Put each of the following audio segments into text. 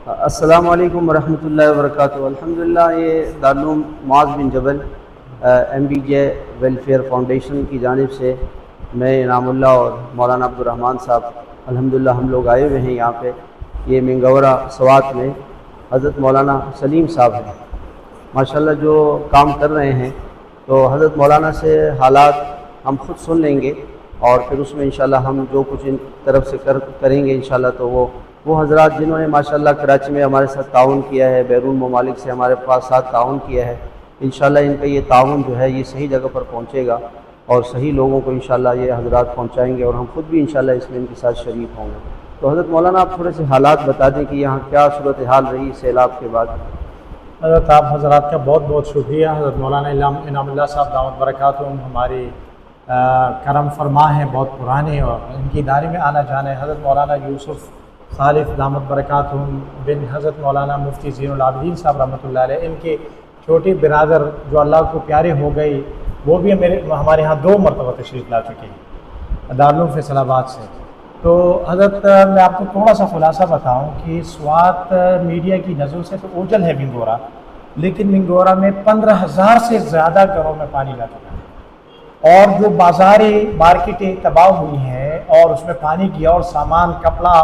السلام علیکم ورحمۃ اللہ وبرکاتہ۔ الحمدللہ یہ دارالعلوم معاذ بن جبل MBJ ویلفیئر فاؤنڈیشن کی جانب سے میں انعام اللہ اور مولانا عبد الرحمن صاحب الحمدللہ ہم لوگ آئے ہوئے ہیں یہاں پہ۔ یہ منگورہ سوات میں حضرت مولانا سلیم صاحب ہیں ماشاءاللہ جو کام کر رہے ہیں، تو حضرت مولانا سے حالات ہم خود سن لیں گے اور پھر اس میں انشاءاللہ ہم جو کچھ ان طرف سے کریں گے انشاءاللہ، تو وہ حضرات جنہوں نے ماشاءاللہ کراچی میں ہمارے ساتھ تعاون کیا ہے، بیرون ممالک سے ہمارے پاس ساتھ تعاون کیا ہے، انشاءاللہ ان کا یہ تعاون جو ہے یہ صحیح جگہ پر پہنچے گا اور صحیح لوگوں کو انشاءاللہ یہ حضرات پہنچائیں گے، اور ہم خود بھی انشاءاللہ اس میں ان کے ساتھ شریک ہوں گے۔ تو حضرت مولانا آپ تھوڑے سے حالات بتا دیں کہ یہاں کیا صورتحال رہی سیلاب کے بعد۔ حضرت آپ حضرات کا بہت بہت شکریہ۔ حضرت مولانا انعام اللہ صاحب دعوت برکاتہم ہماری کرم فرما ہیں، بہت پرانے، اور ان کی ادارے میں آنا جانا ہے۔ حضرت مولانا یوسف صالح دعوت برکاتہم بن حضرت مولانا مفتی زین العابدین صاحب رحمۃ اللہ علیہ، ان کے چھوٹے برادر جو اللہ کو پیارے ہو گئی، وہ بھی ہمارے ہاں 2 مرتبہ تشریف لا چکے ہیں دارالعلوم فیصل آباد سے۔ تو حضرت میں آپ کو تھوڑا سا خلاصہ بتاؤں کہ سوات میڈیا کی نظروں سے تو اوجل ہے منگورہ، لیکن منگورہ میں 15,000 سے زیادہ گھروں میں پانی جا چکا ہے، اور جو مارکیٹیں تباہ ہوئی ہیں اور اس میں پانی گیا، اور سامان، کپڑا،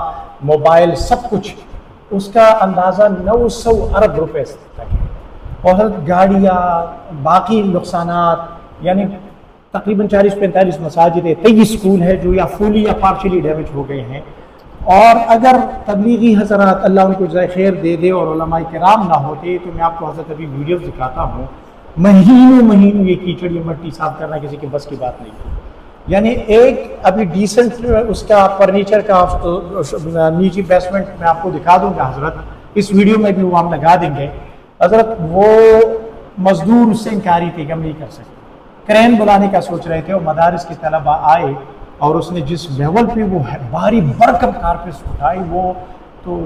موبائل، سب کچھ، اس کا اندازہ 900 ارب روپے تک ہے، اور گاڑیاں، باقی نقصانات، یعنی تقریباً 40-45 مساجد، 23 اسکول ہے جو یا فلی یا پارشلی ڈیمیج ہو گئے ہیں۔ اور اگر تبلیغی حضرات اللہ ان کو جزائے خیر دے دے اور علماء کرام نہ ہوتے، تو میں آپ کو حضرت ابھی ویڈیوز دکھاتا ہوں، مہینوں یہ کیچڑ، یہ مٹی صاف کرنا کسی کے بس کی بات نہیں ہے۔ یعنی ایک ابھی ڈیسنٹ اس کا فرنیچر کا نیچی بیسمنٹ میں آپ کو دکھا دوں گا حضرت، اس ویڈیو میں بھی وہ ہم لگا دیں گے۔ حضرت وہ مزدور اس سے انکاری تھے کہ ہم نہیں کر سکتے، کرین بلانے کا سوچ رہے تھے، اور مدارس کے طلباء آئے اور اس نے جس لیول پہ وہ بھاری برکم کارپیٹس اٹھائی، وہ تو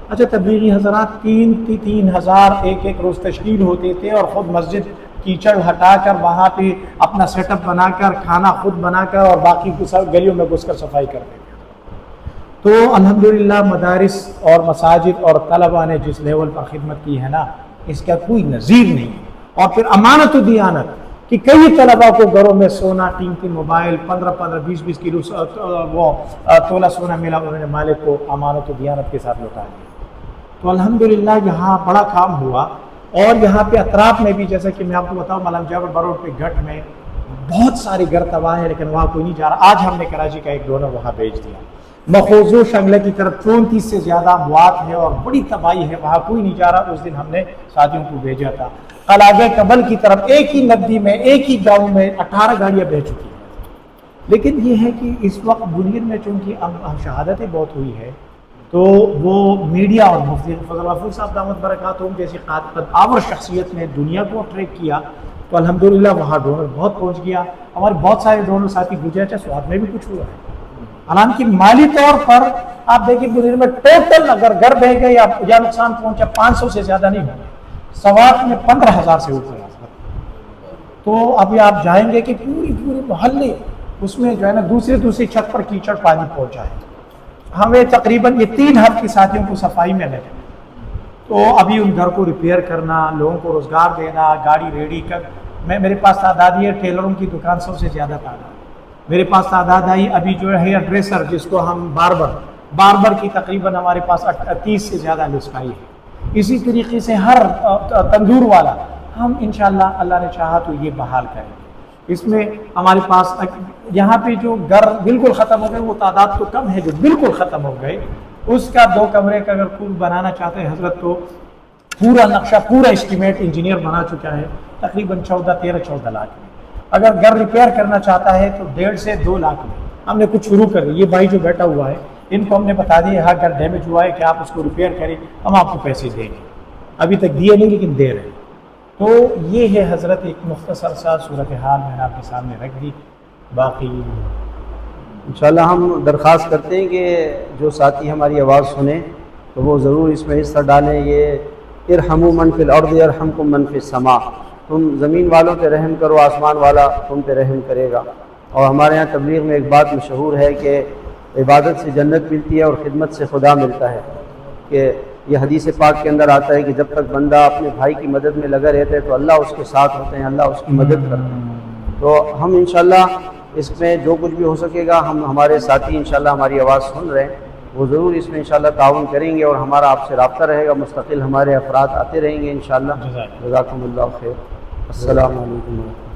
اچھا تبلیغی حضرات 3,000 ایک روز تشکیل ہوتے تھے، اور خود مسجد کیچڑ ہٹا کر وہاں پہ اپنا سیٹ اپ بنا کر، کھانا خود بنا کر، اور باقی گلیوں میں گھس کر صفائی کرتے تھے۔ تو الحمدللہ مدارس اور مساجد اور طلباء نے جس لیول پر خدمت کی ہے نا، اس کا کوئی نظیر نہیں ہے۔ اور پھر امانت و دیانت کہ کئی طلباء کو گھروں میں سونا، قیمتی موبائل، 15-15 20-20 کلو وہ تولہ سونا ملا، انہوں نے مالک کو امانت و دیانت کے ساتھ لوٹا دیا۔ تو الحمدللہ یہاں بڑا کام ہوا، اور یہاں پہ اطراف میں بھی، جیسا کہ میں آپ کو بتاؤں، ملم جابر بروڈ پہ گھٹ میں بہت سارے گھر تباہ ہیں، لیکن وہاں کوئی نہیں جا رہا۔ آج ہم نے کراچی کا ایک ڈونر وہاں بھیج دیا۔ مخوزو شنگلے کی طرف 34 سے زیادہ اموات ہے اور بڑی تباہی ہے، وہاں کوئی نہیں جا رہا۔ اس دن ہم نے ساتھیوں کو بھیجا تھا۔ قلاگہ کبل کی طرف ایک ہی ندی میں، ایک ہی گاؤں میں 18 گاڑیاں بہ چکی ہیں۔ لیکن یہ ہے کہ اس وقت بنیر میں چونکہ شہادتیں بہت ہوئی ہے، تو وہ میڈیا اور مفتی فضل غفور صاحب دعوت برکاتہم جیسی قدآور شخصیت نے دنیا کو ٹریک کیا، تو الحمدللہ وہاں ڈونر بہت پہنچ گیا۔ ہمارے بہت سارے ڈونر ساتھی گجراچا سوات میں بھی کچھ ہوا ہے، حالانکہ مالی طور پر آپ دیکھیں بنیر میں ٹوٹل اگر گھر بہ گئے یا نقصان پہنچا 500 سے زیادہ نہیں ہوگا، سوات میں 15,000 سے اوپر ہے۔ تو ابھی آپ جائیں گے کہ پوری محلے اس میں جو ہے نا دوسری چھت پر کیچڑ پانی پہنچا ہے۔ ہمیں تقریباً یہ 3 ہفتے ساتھیوں کو صفائی میں لگے، تو ابھی ان گھر کو ریپیئر کرنا، لوگوں کو روزگار دینا، گاڑی ریڈی کر، میرے پاس تعداد ہے ٹیلروں کی دکان 100 سے زیادہ تعداد، میرے پاس تعداد آئی ابھی جو ہے ہیئر ڈریسر جس کو ہم باربر کی تقریباً ہمارے پاس 30 سے زیادہ لسٹ آئی ہے۔ اسی طریقے سے ہر تندور والا ہم انشاءاللہ اللہ نے چاہا تو یہ بحال کریں گے۔ اس میں ہمارے پاس یہاں پہ جو گھر بالکل ختم ہو گئے وہ تعداد تو کم ہے، جو بالکل ختم ہو گئے اس کا 2 کمرے کا اگر کوئی بنانا چاہتے ہیں حضرت، تو پورا نقشہ، پورا اسٹیمیٹ انجینئر بنا چکا ہے، تقریباً 13-14 لاکھ میں۔ اگر گھر ریپیئر کرنا چاہتا ہے تو 1.5 سے 2 لاکھ میں ہم نے کچھ شروع کر دی۔ یہ بھائی جو بیٹھا ہوا ہے ان کو ہم نے بتا دیا ہاں گھر ڈیمیج ہوا ہے کہ آپ اس کو ریپیئر کریں، ہم آپ کو پیسے دیں گے۔ ابھی تک دیے نہیں لیکن دے رہے ہیں۔ تو یہ ہے حضرت ایک مختصر سا صورتحال میں نے آپ کے سامنے رکھ دی۔ باقی انشاءاللہ ہم درخواست کرتے ہیں کہ جو ساتھی ہماری آواز سنیں تو وہ ضرور اس میں حصہ ڈالیں۔ یہ ارحموا من فی الارض یرحمکم من فی السماء، تم زمین والوں پہ رحم کرو، آسمان والا تم پہ رحم کرے گا۔ اور ہمارے یہاں تبلیغ میں ایک بات مشہور ہے کہ عبادت سے جنت ملتی ہے اور خدمت سے خدا ملتا ہے، کہ یہ حدیث پاک کے اندر آتا ہے کہ جب تک بندہ اپنے بھائی کی مدد میں لگا رہتا ہے تو اللہ اس کے ساتھ ہوتے ہیں، اللہ اس کی مدد کرتے ہیں۔ تو ہم انشاءاللہ اس میں جو کچھ بھی ہو سکے گا، ہمارے ساتھی انشاءاللہ ہماری آواز سن رہے ہیں، وہ ضرور اس میں انشاءاللہ تعاون کریں گے، اور ہمارا آپ سے رابطہ رہے گا، مستقل ہمارے افراد آتے رہیں گے انشاءاللہ۔ جزاکم اللہ خیر۔ السلام علیکم۔